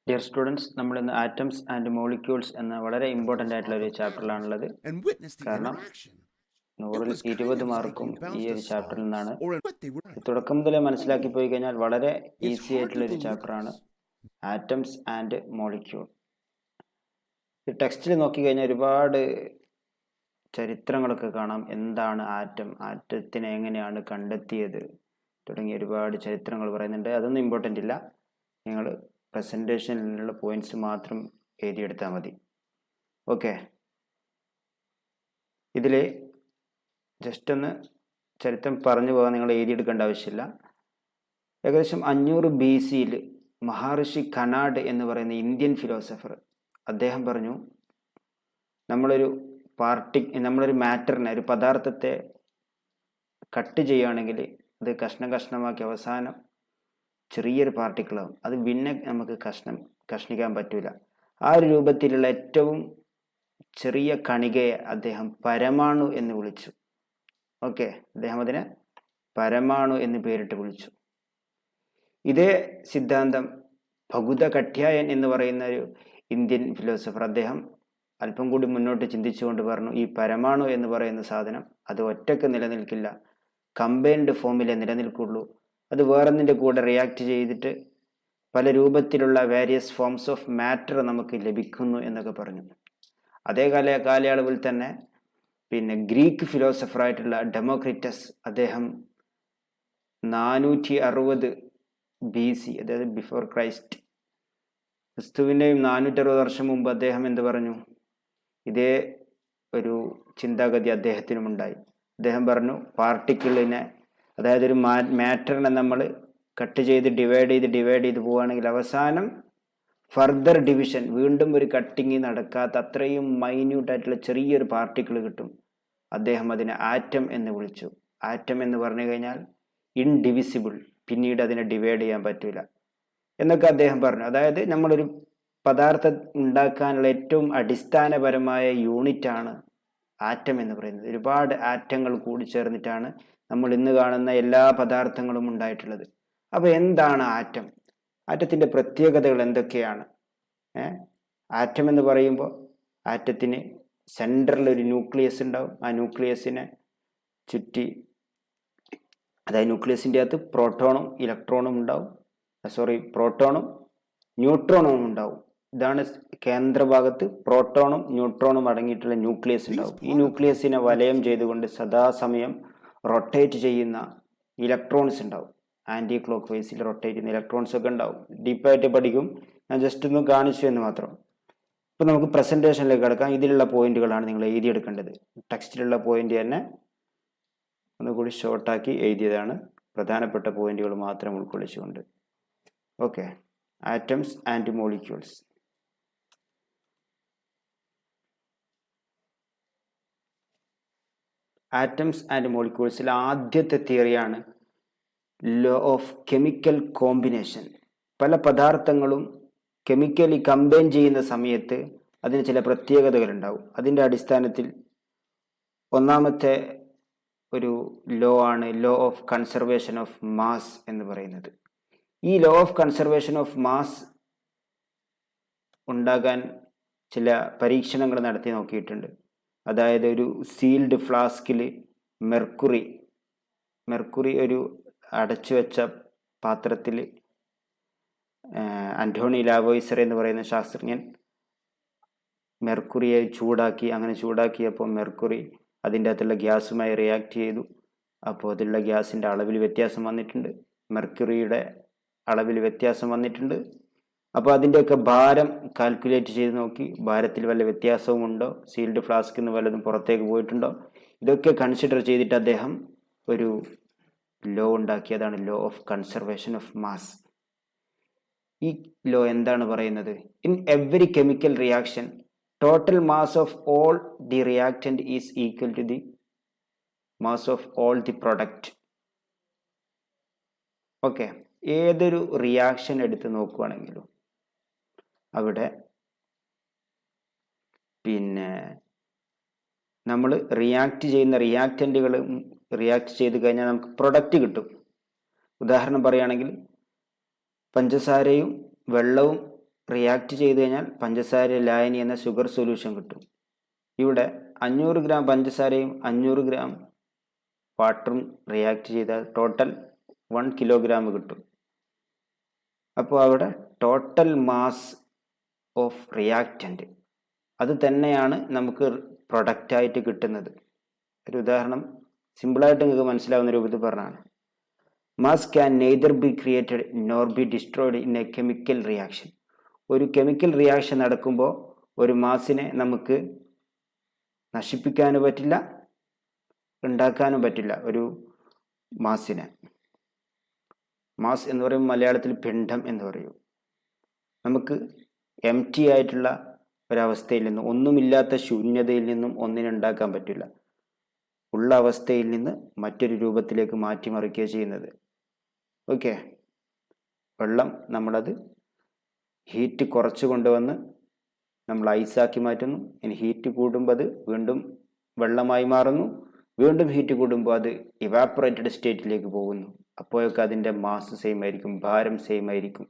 Dear students, നമ്മൾ ഇന്ന് atoms and molecules എന്ന വളരെ ഇമ്പോർട്ടൻ്റ് ആയിട്ടുള്ള ഒരു ചാപ്റ്ററിലാണുള്ളത്. കാരണം 100-ൽ 20 മാർക്കും ഈ ഒരു ചാപ്റ്ററിൽ നിന്നാണ്. തുടക്കം മുതലേ മനസ്സിലാക്കി പോയി കഴിഞ്ഞാൽ വളരെ ഈസി ആയിട്ടുള്ള ഒരു ചാപ്റ്ററാണ് ആറ്റംസ് ആൻഡ് മോളിക്യൂൾ. ഈ ടെക്സ്റ്റിൽ നോക്കിക്കഴിഞ്ഞാൽ ഒരുപാട് ചരിത്രങ്ങളൊക്കെ കാണാം. എന്താണ് ആറ്റം, ആറ്റത്തിനെ എങ്ങനെയാണ് കണ്ടെത്തിയത് തുടങ്ങിയ ഒരുപാട് ചരിത്രങ്ങൾ പറയുന്നുണ്ട്. അതൊന്നും ഇമ്പോർട്ടൻ്റ് ഇല്ല. നിങ്ങൾ പ്രസൻറ്റേഷനിലുള്ള പോയിന്റ്സ് മാത്രം എഴുതിയെടുത്താൽ മതി. ഓക്കെ, ഇതിൽ ജസ്റ്റ് ഒന്ന് ചരിത്രം പറഞ്ഞു പോകാൻ നിങ്ങൾ എഴുതിയെടുക്കേണ്ട ആവശ്യമില്ല. ഏകദേശം 500 BC മഹാഋഷി കനാഡ് എന്ന് പറയുന്ന ഇന്ത്യൻ ഫിലോസഫർ അദ്ദേഹം പറഞ്ഞു, നമ്മളൊരു മാറ്ററിനെ, ഒരു പദാർത്ഥത്തെ കട്ട് ചെയ്യുകയാണെങ്കിൽ അത് കഷ്ണം കഷ്ണമാക്കി അവസാനം ചെറിയൊരു പാർട്ടിക്കിളാവും. അത് പിന്നെ നമുക്ക് കഷ്ണിക്കാൻ പറ്റൂല. ആ ഒരു രൂപത്തിലുള്ള ഏറ്റവും ചെറിയ കണികയെ അദ്ദേഹം പരമാണു എന്ന് വിളിച്ചു. ഓക്കെ, അദ്ദേഹം അതിനെ പരമാണു എന്ന് പേരിട്ട് വിളിച്ചു. ഇതേ സിദ്ധാന്തം ഭഗുത കഠ്യായൻ എന്ന് പറയുന്ന ഒരു ഇന്ത്യൻ ഫിലോസഫർ അദ്ദേഹം അല്പം കൂടി മുന്നോട്ട് ചിന്തിച്ചുകൊണ്ട് പറഞ്ഞു, ഈ പരമാണു എന്ന് പറയുന്ന സാധനം അത് ഒറ്റക്ക് നിലനിൽക്കില്ല, കമ്പൈൻഡ് ഫോമിലേ നിലനിൽക്കുള്ളൂ. അത് വേറൊന്നിൻ്റെ കൂടെ റിയാക്ട് ചെയ്തിട്ട് പല രൂപത്തിലുള്ള വേരിയസ് ഫോംസ് ഓഫ് മാറ്റർ നമുക്ക് ലഭിക്കുന്നു എന്നൊക്കെ പറഞ്ഞു. അതേ കാലയളവിൽ തന്നെ ഗ്രീക്ക് ഫിലോസഫറായിട്ടുള്ള ഡെമോക്രിറ്റസ് അദ്ദേഹം 460 BC, അതായത് ബിഫോർ ക്രൈസ്റ്റ്, ക്രിസ്തുവിൻ്റെയും 460 വർഷം മുമ്പ് അദ്ദേഹം എന്ത് പറഞ്ഞു? ഇതേ ഒരു ചിന്താഗതി അദ്ദേഹത്തിനും ഉണ്ടായി. അദ്ദേഹം പറഞ്ഞു, പാർട്ടിക്കിളിനെ, അതായത് ഒരു മാറ്ററിനെ നമ്മൾ കട്ട് ചെയ്ത് ഡിവൈഡ് ചെയ്ത് പോവുകയാണെങ്കിൽ അവസാനം ഫർദർ ഡിവിഷൻ, വീണ്ടും ഒരു കട്ടിങ് നടക്കാത്ത അത്രയും മൈന്യൂട്ടായിട്ടുള്ള ചെറിയൊരു പാർട്ടിക്കിൾ കിട്ടും. അദ്ദേഹം അതിനെ ആറ്റം എന്ന് വിളിച്ചു. ആറ്റം എന്ന് പറഞ്ഞു കഴിഞ്ഞാൽ ഇൻഡിവിസിബിൾ, പിന്നീട് അതിനെ ഡിവൈഡ് ചെയ്യാൻ പറ്റൂല എന്നൊക്കെ അദ്ദേഹം പറഞ്ഞു. അതായത് നമ്മളൊരു പദാർത്ഥം ഉണ്ടാക്കാനുള്ള ഏറ്റവും അടിസ്ഥാനപരമായ യൂണിറ്റാണ് ആറ്റം എന്ന് പറയുന്നത്. ഒരുപാട് ആറ്റങ്ങൾ കൂടി ചേർന്നിട്ടാണ് നമ്മൾ ഇന്ന് കാണുന്ന എല്ലാ പദാർത്ഥങ്ങളും ഉണ്ടായിട്ടുള്ളത്. അപ്പോൾ എന്താണ് ആറ്റം? ആറ്റത്തിൻ്റെ പ്രത്യേകതകൾ എന്തൊക്കെയാണ്? ആറ്റം എന്ന് പറയുമ്പോൾ ആറ്റത്തിന് സെൻറ്ററിൽ ഒരു ന്യൂക്ലിയസ് ഉണ്ടാവും. ആ ന്യൂക്ലിയസിനെ ചുറ്റി, അതായത് ന്യൂക്ലിയസിൻ്റെ അകത്ത് പ്രോട്ടോണും ന്യൂട്രോണും ഉണ്ടാവും. ഇതാണ് കേന്ദ്രഭാഗത്ത് പ്രോട്ടോണും ന്യൂട്രോണും അടങ്ങിയിട്ടുള്ള ന്യൂക്ലിയസ് ഉണ്ടാവും. ഈ ന്യൂക്ലിയസിനെ വലയം ചെയ്തുകൊണ്ട് സദാസമയം റൊട്ടേറ്റ് ചെയ്യുന്ന ഇലക്ട്രോൺസ് ഉണ്ടാവും. ആൻറ്റി ക്ലോക്ക് വൈസിൽ റൊട്ടേറ്റ് ചെയ്യുന്ന ഇലക്ട്രോൺസ് ഒക്കെ ഉണ്ടാവും. ഡീപ്പായിട്ട് പഠിക്കും, ഞാൻ ജസ്റ്റ് ഒന്ന് കാണിച്ചു എന്ന് മാത്രം. ഇപ്പം നമുക്ക് പ്രസൻറ്റേഷനിലേക്ക് കിടക്കാം. ഇതിലുള്ള പോയിന്റുകളാണ് നിങ്ങൾ എഴുതിയെടുക്കേണ്ടത്. ടെക്സ്റ്റിലുള്ള പോയിന്റ് തന്നെ ഒന്നുകൂടി ഷോർട്ടാക്കി എഴുതിയതാണ്, പ്രധാനപ്പെട്ട പോയിന്റുകൾ മാത്രം ഉൾക്കൊള്ളിച്ചുകൊണ്ട്. Okay, atoms and molecules. Atoms and മോളിക്യൂൾസിൽ ആദ്യത്തെ തിയറിയാണ് ലോ ഓഫ് കെമിക്കൽ കോമ്പിനേഷൻ. പല പദാർത്ഥങ്ങളും കെമിക്കലി കമ്പൈൻ ചെയ്യുന്ന സമയത്ത് അതിന് ചില പ്രത്യേകതകൾ ഉണ്ടാവും. അതിൻ്റെ അടിസ്ഥാനത്തിൽ ഒന്നാമത്തെ ഒരു ലോ ആണ് law of conservation of mass എന്ന് പറയുന്നത്. ഈ law of conservation of mass ഉണ്ടാകാൻ ചില പരീക്ഷണങ്ങൾ നടത്തി നോക്കിയിട്ടുണ്ട്. അതായത് ഒരു സീൽഡ് ഫ്ലാസ്കിൽ മെർക്കുറി ഒരു അടച്ചു വെച്ച പാത്രത്തിൽ ആന്റോണി ലാവോയിസർ എന്ന് പറയുന്ന ശാസ്ത്രജ്ഞൻ മെർക്കുറിയെ ചൂടാക്കിയപ്പോൾ മെർക്കുറി അതിൻ്റെ അകത്തുള്ള ഗ്യാസുമായി റിയാക്ട് ചെയ്തു. അപ്പോൾ അതിലുള്ള ഗ്യാസിൻ്റെ അളവിൽ വ്യത്യാസം വന്നിട്ടുണ്ട്, മെർക്കുറിയുടെ അളവിൽ വ്യത്യാസം വന്നിട്ടുണ്ട്. അപ്പോൾ അതിൻ്റെയൊക്കെ ഭാരം കാൽക്കുലേറ്റ് ചെയ്ത് നോക്കി, ഭാരത്തിൽ വല്ല വ്യത്യാസവും ഉണ്ടോ, സീൽഡ് ഫ്ലാസ്കിൽ നിന്ന് വല്ലതും പുറത്തേക്ക് പോയിട്ടുണ്ടോ, ഇതൊക്കെ കൺസിഡർ ചെയ്തിട്ട് അദ്ദേഹം ഒരു ലോ ഉണ്ടാക്കിയതാണ് law of conservation of mass. ഈ ലോ എന്താണ് പറയുന്നത്? In every chemical reaction total mass of all the reactant is equal to the mass of all the product. Okay, ഏതൊരു റിയാക്ഷൻ എടുത്ത് നോക്കുകയാണെങ്കിലും അവിടെ നമ്മൾ റിയാക്ട് ചെയ്യുന്ന റിയാക്റ്റൻറ്റുകൾ റിയാക്ട് ചെയ്ത് കഴിഞ്ഞാൽ നമുക്ക് പ്രൊഡക്റ്റ് കിട്ടും. ഉദാഹരണം പറയുകയാണെങ്കിൽ പഞ്ചസാരയും വെള്ളവും റിയാക്ട് ചെയ്ത് കഴിഞ്ഞാൽ പഞ്ചസാര ലായനി എന്ന ഷുഗർ സൊല്യൂഷൻ കിട്ടും. ഇവിടെ 500 ഗ്രാം പഞ്ചസാരയും 500 ഗ്രാം വാട്ടറും റിയാക്ട് ചെയ്താൽ ടോട്ടൽ 1 കിലോഗ്രാം കിട്ടും. അപ്പോൾ അവിടെ ടോട്ടൽ മാസ് ഓഫ് റിയാക്റ്റൻ്റ് അത് തന്നെയാണ് നമുക്ക് പ്രൊഡക്റ്റായിട്ട് കിട്ടുന്നത്. ഒരു ഉദാഹരണം സിമ്പിളായിട്ട് നിങ്ങൾക്ക് മനസ്സിലാവുന്ന രൂപത്തിൽ പറഞ്ഞാണ്. Mass can neither be created nor B destroyed in A chemical reaction. ഒരു കെമിക്കൽ റിയാക്ഷൻ നടക്കുമ്പോൾ ഒരു മാസിനെ നമുക്ക് നശിപ്പിക്കാനും പറ്റില്ല, ഉണ്ടാക്കാനും പറ്റില്ല. ഒരു മാസിനെ, മാസ് എന്ന് പറയുമ്പോൾ മലയാളത്തിൽ പിണ്ഡം എന്ന് പറയും. നമുക്ക് എം ടി ആയിട്ടുള്ള ഒരവസ്ഥയിൽ നിന്നും, ഒന്നുമില്ലാത്ത ശൂന്യതയിൽ നിന്നും ഒന്നിനെ ഉണ്ടാക്കാൻ പറ്റില്ല. ഉള്ള അവസ്ഥയിൽ നിന്ന് മറ്റൊരു രൂപത്തിലേക്ക് മാറ്റിമറിക്കുകയാണ് ചെയ്യുന്നത്. ഓക്കെ, വെള്ളം നമ്മളത് ഹീറ്റ് കുറച്ച് കൊണ്ടുവന്ന് നമ്മൾ ഐസാക്കി മാറ്റുന്നു. ഇനി ഹീറ്റ് കൂടുമ്പോൾ അത് വീണ്ടും വെള്ളമായി മാറുന്നു. വീണ്ടും ഹീറ്റ് കൂടുമ്പോൾ അത് ഇവാപ്പറേറ്റഡ് സ്റ്റേറ്റിലേക്ക് പോകുന്നു. അപ്പോഴൊക്കെ അതിൻ്റെ മാസ് സെയിം ആയിരിക്കും, ഭാരം സെയിം ആയിരിക്കും.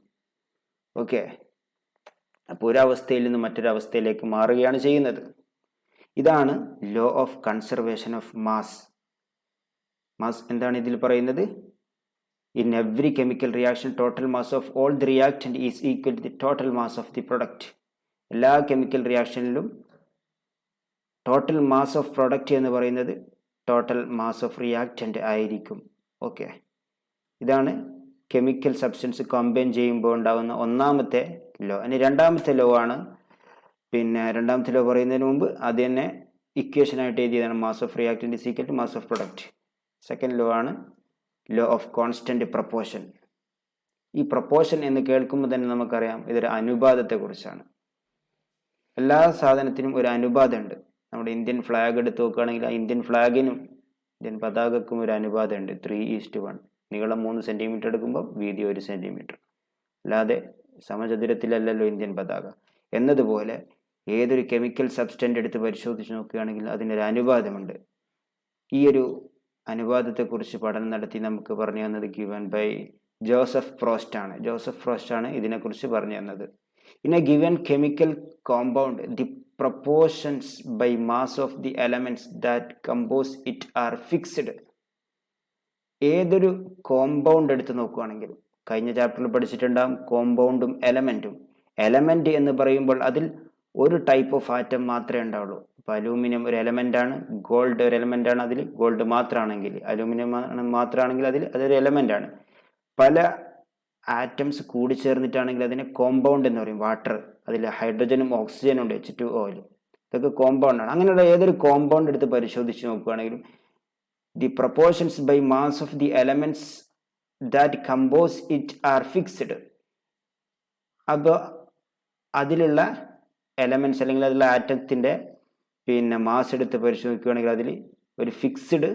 ഓക്കെ, അപ്പോൾ ഒരവസ്ഥയിൽ നിന്ന് മറ്റൊരവസ്ഥയിലേക്ക് മാറുകയാണ് ചെയ്യുന്നത്. ഇതാണ് law of conservation of mass. Mass എന്താണ് ഇതിൽ പറയുന്നത്? In every chemical reaction total mass of all the reactant is equal to the total mass of the product. എല്ലാ കെമിക്കൽ റിയാക്ഷനിലും ടോട്ടൽ മാസ് ഓഫ് പ്രൊഡക്റ്റ് എന്ന് പറയുന്നത് ടോട്ടൽ മാസ് ഓഫ് റിയാക്റ്റൻ്റ് ആയിരിക്കും. Okay, ഇതാണ് chemical substance combine ചെയ്യുമ്പോൾ ഉണ്ടാകുന്ന ഒന്നാമത്തെ law. ഇനി രണ്ടാമത്തെ ലോ ആണ്, രണ്ടാമത്തെ ലോ പറയുന്നതിന് മുമ്പ് അത് തന്നെ ഇക്വേഷനായിട്ട് എഴുതിയതാണ്. Mass of reactant is equal to mass of product. Second law ആണ് ലോ ഓഫ് കോൺസ്റ്റന്റ് പ്രൊപ്പോർഷൻ. ഈ പ്രൊപ്പോർഷൻ എന്ന് കേൾക്കുമ്പോൾ തന്നെ നമുക്കറിയാം ഇതൊരു അനുപാതത്തെക്കുറിച്ചാണ്. എല്ലാ സാധനത്തിനും ഒരു അനുപാതമുണ്ട്. നമ്മുടെ ഇന്ത്യൻ ഫ്ലാഗ് എടുത്ത് നോക്കുകയാണെങ്കിൽ ആ ഇന്ത്യൻ ഫ്ലാഗിനും ഇന്ത്യൻ പതാകക്കും ഒരു അനുപാതമുണ്ട്. 3:1. നീളം 3 സെൻറ്റിമീറ്റർ എടുക്കുമ്പോൾ വീതി 1 സെൻറ്റിമീറ്റർ. അല്ലാതെ സമചതുരത്തിലല്ലല്ലോ ഇന്ത്യൻ പതാക. എന്നതുപോലെ ഏതൊരു കെമിക്കൽ സബ്സ്റ്റൻ്റ് എടുത്ത് പരിശോധിച്ച് നോക്കുകയാണെങ്കിൽ അതിനൊരു അനുപാതമുണ്ട്. ഈ ഒരു അനുപാതത്തെക്കുറിച്ച് പഠനം നടത്തി നമുക്ക് പറഞ്ഞു തന്നത് ഗിവൻ ബൈ ജോസഫ് ഫ്രോസ്റ്റ് ആണ്. ജോസഫ് ഫ്രോസ്റ്റ് ആണ് ഇതിനെക്കുറിച്ച് പറഞ്ഞു തന്നത്. In a given chemical compound the proportions by mass of the elements that compose it are fixed. ഏതൊരു കോമ്പൗണ്ട് എടുത്ത് നോക്കുകയാണെങ്കിൽ, കഴിഞ്ഞ ചാപ്റ്ററിൽ പഠിച്ചിട്ടുണ്ടാകും കോമ്പൗണ്ടും എലമെൻറ്റും. എലമെൻറ്റ് എന്ന് പറയുമ്പോൾ അതിൽ ഒരു ടൈപ്പ് ഓഫ് ആറ്റം മാത്രമേ ഉണ്ടാവുള്ളൂ. ഇപ്പോൾ അലൂമിനിയം ഒരു എലമെൻ്റ് ആണ്, ഗോൾഡ് ഒരു എലമെൻ്റ് ആണ്. അതിൽ ഗോൾഡ് മാത്രമാണെങ്കിൽ, അലൂമിനിയം മാത്രമാണെങ്കിൽ അതൊരു എലമെൻ്റ് ആണ്. പല ആറ്റംസ് കൂടിച്ചേർന്നിട്ടാണെങ്കിൽ അതിനെ കോമ്പൗണ്ട് എന്ന് പറയും. വാട്ടർ, അതിൽ ഹൈഡ്രജനും ഓക്സിജനും ഉണ്ട്, H2O, ഇതൊക്കെ കോമ്പൗണ്ട് ആണ്. അങ്ങനെയുള്ള ഏതൊരു കോമ്പൗണ്ട് എടുത്ത് പരിശോധിച്ച് നോക്കുകയാണെങ്കിലും the proportions by mass of the elements that compose it are fixed. അപ്പോൾ അതിലുള്ള എലമെന്റ്സ് അല്ലെങ്കിൽ അതിലുള്ള ആറ്റത്തിൻ്റെ മാസ് എടുത്ത് പരിശോധിക്കുകയാണെങ്കിൽ അതിൽ ഒരു ഫിക്സ്ഡ്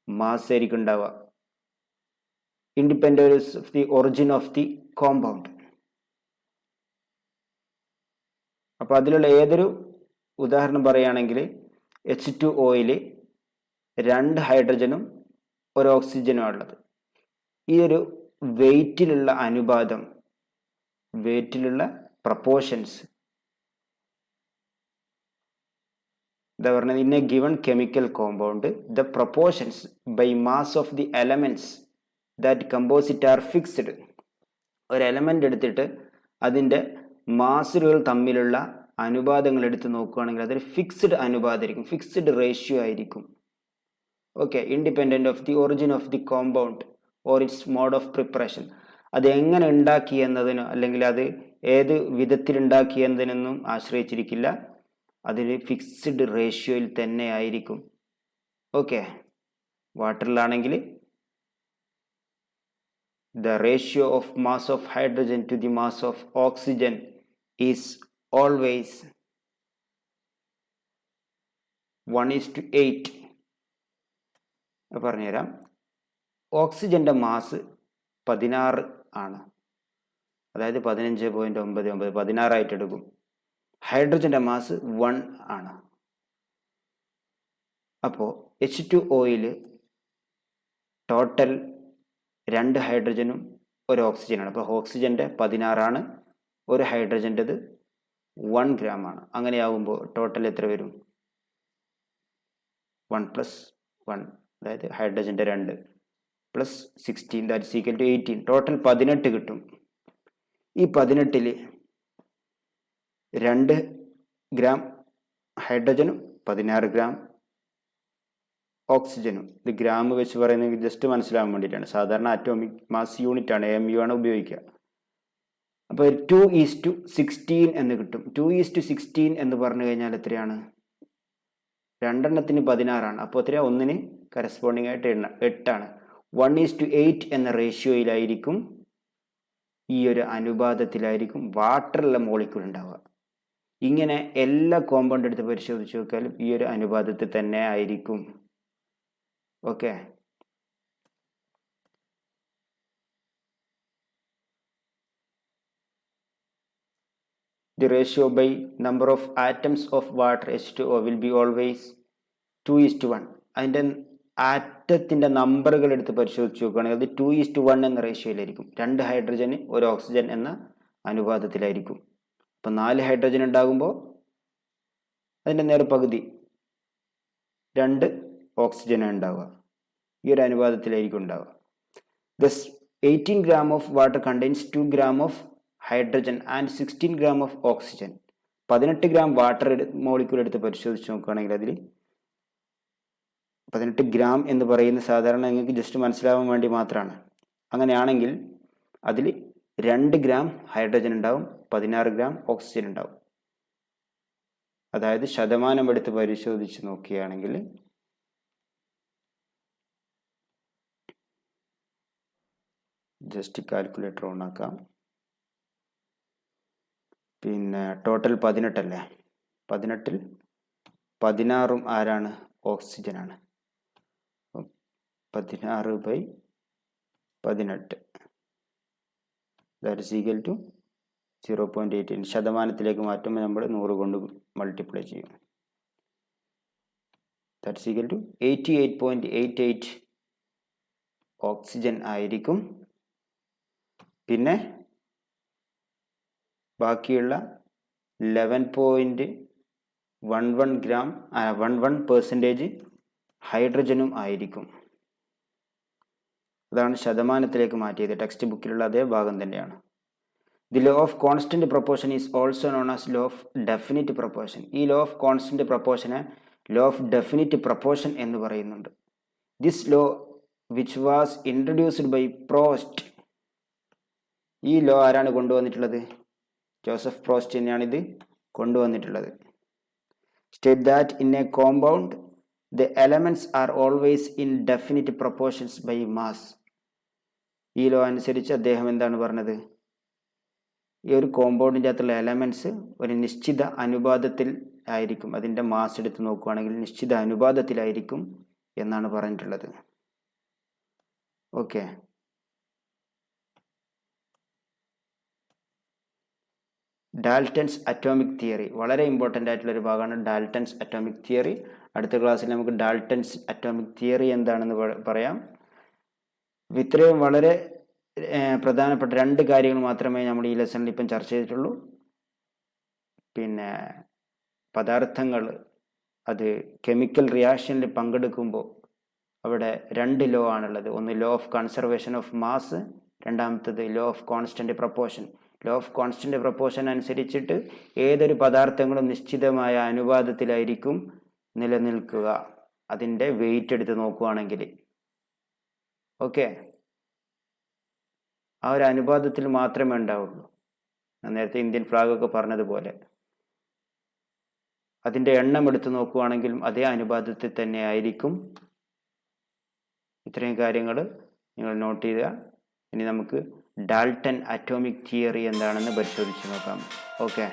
മാസ് ആയിരിക്കും ഉണ്ടാവുക, independence of the origin of the compound. അപ്പോൾ അതിലുള്ള ഏതൊരു ഉദാഹരണം പറയുകയാണെങ്കിൽ H2Oയിൽ 2 ഹൈഡ്രജനും ഒരു ഓക്സിജനും ഉള്ളത്. ഈ ഒരു വെയിറ്റിലുള്ള അനുപാതം, വെയിറ്റിലുള്ള പ്രപ്പോർഷൻസ് എന്താ പറഞ്ഞത്? In a given chemical compound the proportions by mass of the elements that compose it are fixed. ഒരു എലമെന്റ് എടുത്തിട്ട് അതിൻ്റെ മാസുകൾ തമ്മിലുള്ള അനുപാതങ്ങൾ എടുത്ത് നോക്കുകയാണെങ്കിൽ അതൊരു ഫിക്സ്ഡ് അനുപാതമായിരിക്കും, ഫിക്സ്ഡ് റേഷ്യോ ആയിരിക്കും. Okay, independent of the origin of the compound or its mode of preparation. അത് എങ്ങനെ ഉണ്ടാക്കി എന്നതിനോ അല്ലെങ്കിൽ അത് ഏത് വിധത്തിൽ ഉണ്ടാക്കി എന്നതിനൊന്നും ആശ്രയിച്ചിരിക്കില്ല, അതിന് ഫിക്സ്ഡ് റേഷ്യോയിൽ തന്നെ ആയിരിക്കും. ഓക്കെ, വാട്ടറിലാണെങ്കിൽ the ratio of mass of hydrogen to the mass of oxygen is always 1:8. പറഞ്ഞുതരാം. ഓക്സിജന്റെ മാസ് 16 ആണ്, അതായത് 15.99, 16 ആയിട്ട് എടുക്കും. ഹൈഡ്രജന്റെ മാസ് 1 ആണ്. അപ്പോൾ H2Oയിൽ ടോട്ടൽ 2 ഹൈഡ്രജനും ഒരു ഓക്സിജനാണ്. അപ്പോൾ ഓക്സിജന്റെ 16 ആണ്, ഒരു ഹൈഡ്രജൻ്റെത് 1 gram ആണ്. അങ്ങനെയാകുമ്പോൾ ടോട്ടൽ എത്ര വരും? 1 + 1, അതായത് ഹൈഡ്രജൻ്റെ 2 + 16 that is equal to 18. Total 18 കിട്ടും. ഈ 18-ൽ 2 gram ഹൈഡ്രജനും 16 gram ഓക്സിജനും. ഇത് ഗ്രാം വെച്ച് പറയുന്നത് ജസ്റ്റ് മനസ്സിലാകാൻ വേണ്ടിയിട്ടാണ്. സാധാരണ അറ്റോമിക് മാസ് യൂണിറ്റ് ആണ്, AMU ആണ് ഉപയോഗിക്കുക. അപ്പോൾ 2:16 എന്ന് കിട്ടും. 2:16 എന്ന് പറഞ്ഞു കഴിഞ്ഞാൽ എത്രയാണ്? 2 എണ്ണത്തിന് 16 ആണ്. അപ്പോൾ എത്രയാണ്? 1-ന് കറസ്പോണ്ടിങ് ആയിട്ട് 8 ആണ്. 1:8 എന്ന റേഷ്യോയിലായിരിക്കും, ഈ ഒരു അനുപാതത്തിലായിരിക്കും വാട്ടറുള്ള മോളിക്യൂൾ ഉണ്ടാവുക. ഇങ്ങനെ എല്ലാ കോമ്പൗണ്ട് എടുത്ത് പരിശോധിച്ച് നോക്കിയാലും ഈ ഒരു അനുപാതത്തിൽ തന്നെ ആയിരിക്കും. Okay, the ratio by number of atoms of water H2O will be always 2:1. അതിൻ്റെ ആറ്റത്തിൻ്റെ നമ്പറുകൾ എടുത്ത് പരിശോധിച്ച് നോക്കുകയാണെങ്കിൽ അത് 2:1 എന്ന റേഷ്യോയിലായിരിക്കും. 2 ഹൈഡ്രജന് 1 ഓക്സിജൻ എന്ന അനുപാതത്തിലായിരിക്കും. അപ്പം 4 ഹൈഡ്രജൻ ഉണ്ടാകുമ്പോൾ അതിൻ്റെ നേരെ പകുതി 2 ഓക്സിജനാണ് ഉണ്ടാവുക. ഈ ഒരു അനുപാതത്തിലായിരിക്കും ഉണ്ടാവുക. Thus 18 gram of water contains 2 gram of hydrogen and 16 gram of oxygen. 18 gram water molecule എടുത്ത് പരിശോധിച്ച് നോക്കുകയാണെങ്കിൽ അതിൽ 18 gram എന്ന് പറയുന്ന സാധാരണ നിങ്ങൾക്ക് ജസ്റ്റ് മനസ്സിലാവാൻ വേണ്ടി മാത്രമാണ്. അങ്ങനെയാണെങ്കിൽ അതിൽ 2 gram ഹൈഡ്രജൻ ഉണ്ടാവും, 16 gram ഓക്സിജൻ ഉണ്ടാവും. അതായത് ശതമാനം എടുത്ത് പരിശോധിച്ച് നോക്കുകയാണെങ്കിൽ ജസ്റ്റ് കാൽക്കുലേറ്റർ ഓൺ ആക്കാം. പിന്നെ ടോട്ടൽ 18 അല്ലേ? 18-ൽ 16 ആരാണ്? ഓക്സിജനാണ്. 16/18 ദാറ്റ് ഈസ് ഈക്വൽ ടു 0.18. ശതമാനത്തിലേക്ക് മാറ്റുമ്പോൾ നമ്മൾ 100 കൊണ്ട് മൾട്ടിപ്ലൈ ചെയ്യും. That is equal to 88.88 oxygen ആയിരിക്കും. പിന്നെ ബാക്കിയുള്ള 11.11 gram 11% ഹൈഡ്രജനും ആയിരിക്കും. അതാണ് ശതമാനത്തിലേക്ക് മാറ്റിയത്. ടെക്സ്റ്റ് ബുക്കിലുള്ള അതേ ഭാഗം തന്നെയാണ്. The law of constant proportion is also known as law of definite proportion. ഈ ലോ ഓഫ് കോൺസ്റ്റന്റ് പ്രൊപ്പോർഷനെ ലോ ഓഫ് ഡെഫിനിറ്റ് പ്രൊപ്പോർഷൻ എന്ന് പറയുന്നുണ്ട്. This law which was introduced by Proust. ഈ ലോ ആരാണ് കൊണ്ടുവന്നിട്ടുള്ളത്? ജോസഫ് പ്രോസ്റ്റ് തന്നെയാണ് ഇത് കൊണ്ടുവന്നിട്ടുള്ളത്. State that in a compound the elements are always in definite proportions by mass. ഈ ലോ അനുസരിച്ച് അദ്ദേഹം എന്താണ് പറഞ്ഞത്? ഈ ഒരു കോമ്പൗണ്ടിൻ്റെ അകത്തുള്ള എലമെന്റ്സ് ഒരു നിശ്ചിത അനുപാതത്തിൽ ആയിരിക്കും. അതിൻ്റെ മാസ് എടുത്ത് നോക്കുകയാണെങ്കിൽ നിശ്ചിത അനുപാതത്തിലായിരിക്കും എന്നാണ് പറഞ്ഞിട്ടുള്ളത്. ഓക്കെ, ഡാൽട്ടൺസ് അറ്റോമിക് തിയറി വളരെ ഇമ്പോർട്ടൻ്റ് ആയിട്ടുള്ളൊരു ഭാഗമാണ് ഡാൽട്ടൺസ് അറ്റോമിക് തിയറി. അടുത്ത ക്ലാസ്സിൽ നമുക്ക് ഡാൽട്ടൺസ് അറ്റോമിക് തിയറി എന്താണെന്ന് പറയാം. ഇത്രയും വളരെ പ്രധാനപ്പെട്ട 2 കാര്യങ്ങൾ മാത്രമേ നമ്മൾ ഈ ലെസണിൽ ഇപ്പം ചർച്ച ചെയ്തിട്ടുള്ളൂ. പിന്നെ പദാർത്ഥങ്ങൾ അത് കെമിക്കൽ റിയാക്ഷനിൽ പങ്കെടുക്കുമ്പോൾ അവിടെ 2 ലോ ആണുള്ളത്. ഒന്ന് law of conservation of mass, രണ്ടാമത്തത് law of constant proportion. Law of constant proportion അനുസരിച്ചിട്ട് ഏതൊരു പദാർത്ഥങ്ങളും നിശ്ചിതമായ അനുപാതത്തിലായിരിക്കും നിലനിൽക്കുക, അതിൻ്റെ വെയിറ്റ് എടുത്ത് നോക്കുകയാണെങ്കിൽ. ഓക്കെ, ആ ഒരു അനുപാതത്തിൽ മാത്രമേ ഉണ്ടാവുള്ളൂ. നേരത്തെ ഇന്ത്യൻ ഫ്ലാഗൊക്കെ പറഞ്ഞതുപോലെ അതിൻ്റെ എണ്ണം എടുത്ത് നോക്കുകയാണെങ്കിലും അതേ അനുപാതത്തിൽ തന്നെ ആയിരിക്കും. ഇത്രയും കാര്യങ്ങൾ നിങ്ങൾ നോട്ട് ചെയ്യുക. ഇനി നമുക്ക് ഡാൽട്ടൺ അറ്റോമിക് തിയറി എന്താണെന്ന് പരിശോധിച്ച് നോക്കാം. ഓക്കെ.